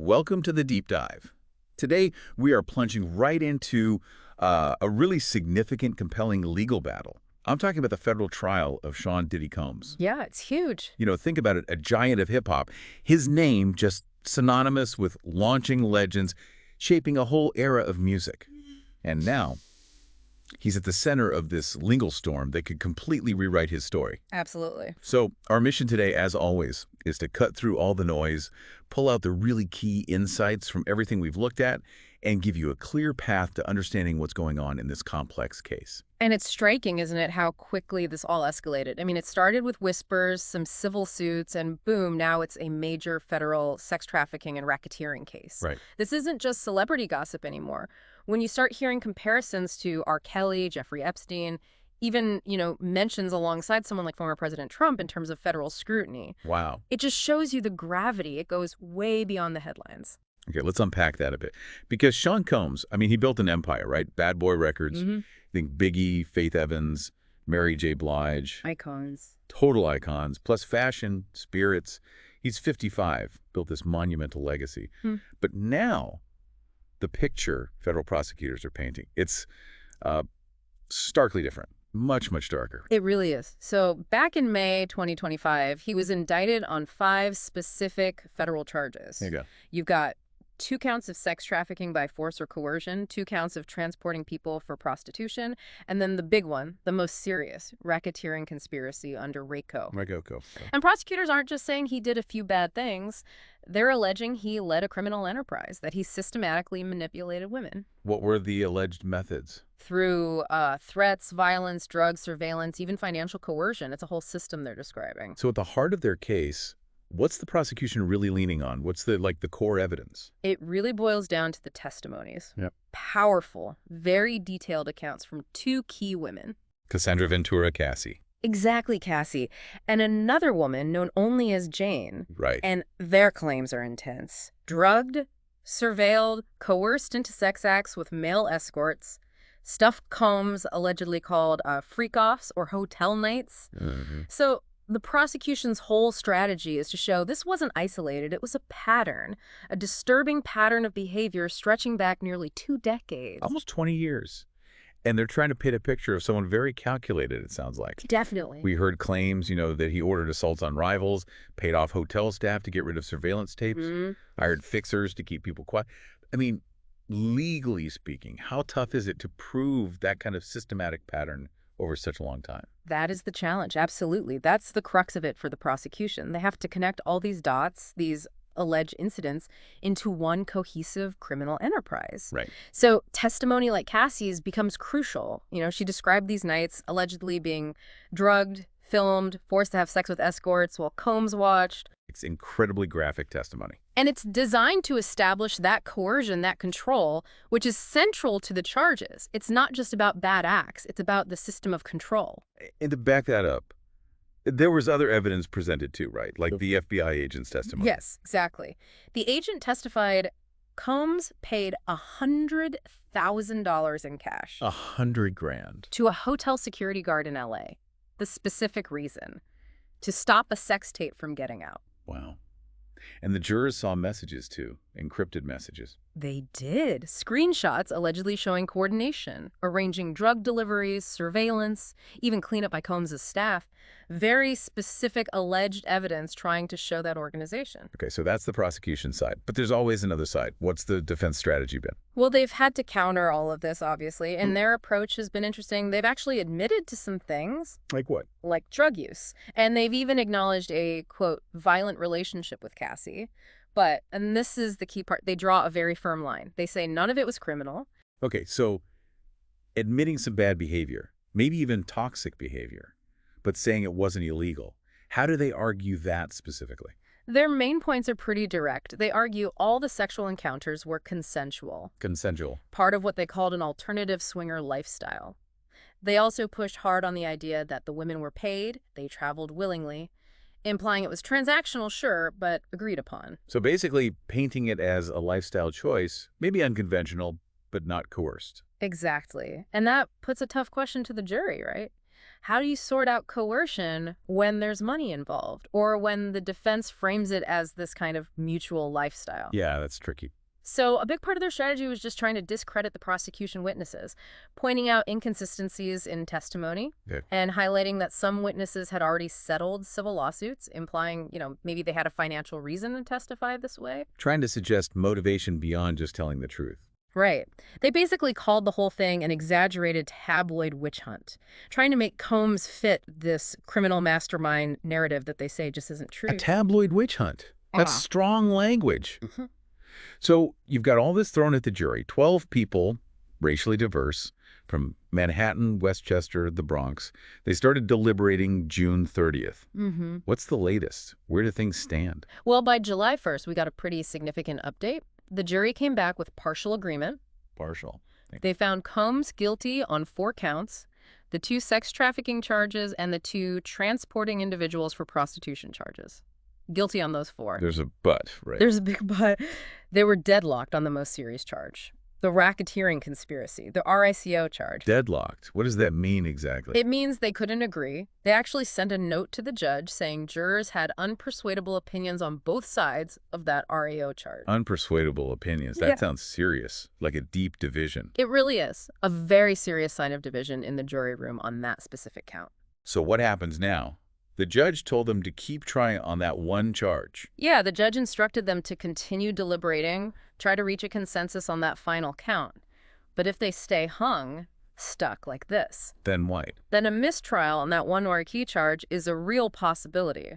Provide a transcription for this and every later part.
Welcome to the Deep Dive. Today, we are plunging right into a really significant, compelling legal battle. I'm talking about the federal trial of Sean Diddy Combs. Yeah, it's huge. You know, think about it, a giant of hip-hop. His name just synonymous with launching legends, shaping a whole era of music. And now, he's at the center of this legal storm that could completely rewrite his story. Absolutely. So our mission today, as always, is to cut through all the noise, pull out the really key insights from everything we've looked at, and give you a clear path to understanding what's going on in this complex case. And it's striking, isn't it, how quickly this all escalated? I mean, it started with whispers, some civil suits, and boom, now it's a major federal sex trafficking and racketeering case. Right. This isn't just celebrity gossip anymore. When you start hearing comparisons to R. Kelly, Jeffrey Epstein, even, mentions alongside someone like former President Trump in terms of federal scrutiny. Wow. It just shows you the gravity. It goes way beyond the headlines. Okay, let's unpack that a bit. Because Sean Combs, I mean, he built an empire, right? Bad Boy Records. I think Biggie, Faith Evans, Mary J. Blige. Icons. Total icons, plus fashion, spirits. He's 55, built this monumental legacy. But now, the picture federal prosecutors are painting, it's starkly different. Much, much darker. It really is. So back in May 2025, he was indicted on 5 specific federal charges. There you go. You've got 2 counts of sex trafficking by force or coercion, 2 counts of transporting people for prostitution, and then the big one, the most serious, racketeering conspiracy under RICO. RICO. And prosecutors aren't just saying he did a few bad things. They're alleging he led a criminal enterprise, that he systematically manipulated women. What were the alleged methods? Through threats, violence, drugs, surveillance, even financial coercion. It's a whole system they're describing. So at the heart of their case, what's the prosecution really leaning on? What's the core evidence? It really boils down to the testimonies. Yep. Powerful, very detailed accounts from 2 key women. Cassie Ventura, Cassie. Exactly, Cassie. And another woman known only as Jane. Right. And their claims are intense. Drugged, surveilled, coerced into sex acts with male escorts, stuffed Combs allegedly called freak-offs or hotel nights. So the prosecution's whole strategy is to show this wasn't isolated. It was a pattern, a disturbing pattern of behavior stretching back nearly 2 decades. Almost 20 years. And they're trying to paint a picture of someone very calculated, it sounds like. Definitely. We heard claims, that he ordered assaults on rivals, paid off hotel staff to get rid of surveillance tapes, hired fixers to keep people quiet. I mean, legally speaking, how tough is it to prove that kind of systematic pattern over such a long time? That is the challenge, absolutely. That's the crux of it for the prosecution. They have to connect all these dots, these alleged incidents, into one cohesive criminal enterprise. Right. So testimony like Cassie's becomes crucial. She described these nights allegedly being drugged, filmed, forced to have sex with escorts while Combs watched. It's incredibly graphic testimony. And it's designed to establish that coercion, that control, which is central to the charges. It's not just about bad acts. It's about the system of control. And to back that up, there was other evidence presented too, right? Like the FBI agent's testimony. Yes, exactly. The agent testified Combs paid $100,000 in cash. $100,000. To a hotel security guard in L.A. The specific reason: to stop a sex tape from getting out. Wow. And the jurors saw messages too, encrypted messages. They did. Screenshots allegedly showing coordination, arranging drug deliveries, surveillance, even cleanup by Combs' staff. Very specific alleged evidence trying to show that organization. Okay, so that's the prosecution side. But there's always another side. What's the defense strategy been? Well, they've had to counter all of this, obviously, and their approach has been interesting. They've actually admitted to some things. Like what? Like drug use. And they've even acknowledged a, quote, violent relationship with Cassie. But, and this is the key part, they draw a very firm line. They say none of it was criminal. Okay, so admitting some bad behavior, maybe even toxic behavior, but saying it wasn't illegal. How do they argue that specifically? Their main points are pretty direct. They argue all the sexual encounters were consensual. Consensual. Part of what they called an alternative swinger lifestyle. They also pushed hard on the idea that the women were paid, they traveled willingly, implying it was transactional, sure, but agreed upon. So basically painting it as a lifestyle choice, maybe unconventional, but not coerced. Exactly. And that puts a tough question to the jury, right? how do you sort out coercion when there's money involved or when the defense frames it as this kind of mutual lifestyle? Yeah, that's tricky. So a big part of their strategy was just trying to discredit the prosecution witnesses, pointing out inconsistencies in testimony and highlighting that some witnesses had already settled civil lawsuits, implying, maybe they had a financial reason to testify this way. Trying to suggest motivation beyond just telling the truth. Right. They basically called the whole thing an exaggerated tabloid witch hunt, trying to make Combs fit this criminal mastermind narrative that they say just isn't true. A tabloid witch hunt. That's strong language. So you've got all this thrown at the jury. 12 people, racially diverse, from Manhattan, Westchester, the Bronx. They started deliberating June 30th. What's the latest? Where do things stand? Well, by July 1st, we got a pretty significant update. The jury came back with partial agreement. Partial. They found Combs guilty on 4 counts, the 2 sex trafficking charges and the 2 transporting individuals for prostitution charges. Guilty on those 4. There's a but, right? There's a big but. They were deadlocked on the most serious charge, the racketeering conspiracy, the RICO charge. Deadlocked? What does that mean exactly? It means they couldn't agree. They actually sent a note to the judge saying jurors had unpersuadable opinions on both sides of that RICO charge. Unpersuadable opinions. That sounds serious, like a deep division. It really is. A very serious sign of division in the jury room on that specific count. So what happens now? The judge told them to keep trying on that one charge. Yeah, the judge instructed them to continue deliberating, try to reach a consensus on that final count. But if they stay stuck like this, Then what? then a mistrial on that one RICO charge is a real possibility.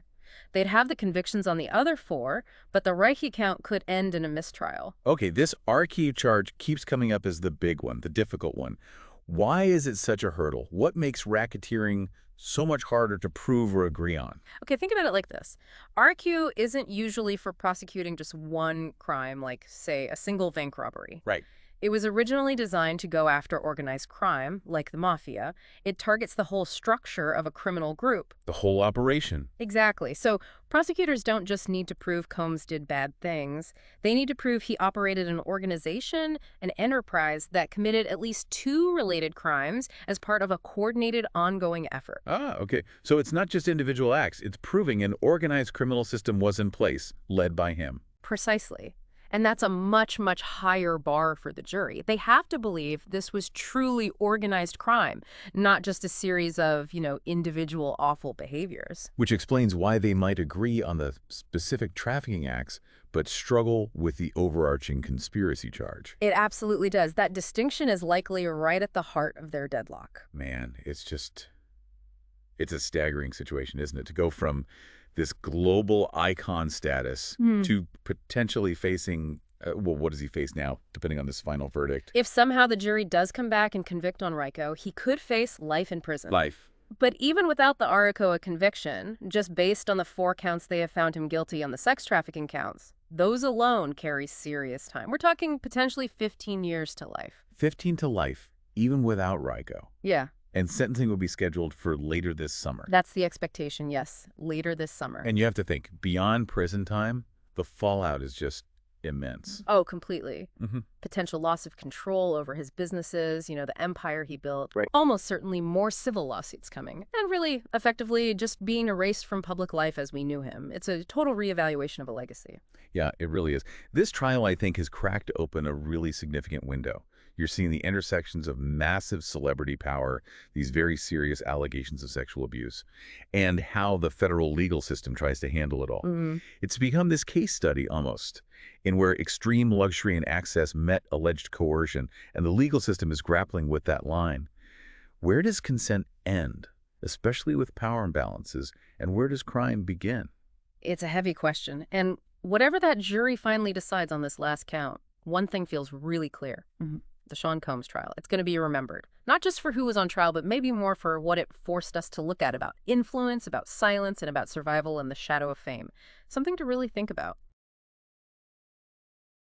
They'd have the convictions on the other 4, but the RICO count could end in a mistrial. Okay, this RICO charge keeps coming up as the big one, the difficult one. Why is it such a hurdle? What makes racketeering so much harder to prove or agree on? Okay, think about it like this. RICO isn't usually for prosecuting just one crime, like, say, a single bank robbery. Right. It was originally designed to go after organized crime, like the mafia. It targets the whole structure of a criminal group. The whole operation. Exactly. So prosecutors don't just need to prove Combs did bad things. They need to prove he operated an organization, an enterprise that committed at least 2 related crimes as part of a coordinated ongoing effort. Okay. So it's not just individual acts. It's proving an organized criminal system was in place, led by him. Precisely. And that's a much, much higher bar for the jury. They have to believe this was truly organized crime, not just a series of, individual awful behaviors. Which explains why they might agree on the specific trafficking acts, but struggle with the overarching conspiracy charge. It absolutely does. That distinction is likely right at the heart of their deadlock. Man, it's a staggering situation, isn't it? To go from this global icon status to potentially facing, what does he face now, depending on this final verdict? If somehow the jury does come back and convict on RICO, he could face life in prison. Life. But even without the RICO conviction, just based on the 4 counts they have found him guilty on the sex trafficking counts, those alone carry serious time. We're talking potentially 15 years to life. 15 to life, even without RICO. Yeah. And sentencing will be scheduled for later this summer. That's the expectation, yes. Later this summer. And you have to think, beyond prison time, the fallout is just immense. Oh, completely. Potential loss of control over his businesses, the empire he built. Right. Almost certainly more civil lawsuits coming. And really, effectively, just being erased from public life as we knew him. It's a total reevaluation of a legacy. Yeah, it really is. This trial, I think, has cracked open a really significant window. You're seeing the intersections of massive celebrity power, these very serious allegations of sexual abuse, and how the federal legal system tries to handle it all. It's become this case study almost, in where extreme luxury and access met alleged coercion, and the legal system is grappling with that line. Where does consent end, especially with power imbalances, and where does crime begin? It's a heavy question, and whatever that jury finally decides on this last count, one thing feels really clear. The Sean Combs trial. It's going to be remembered, not just for who was on trial, but maybe more for what it forced us to look at about influence, about silence, and about survival in the shadow of fame. Something to really think about.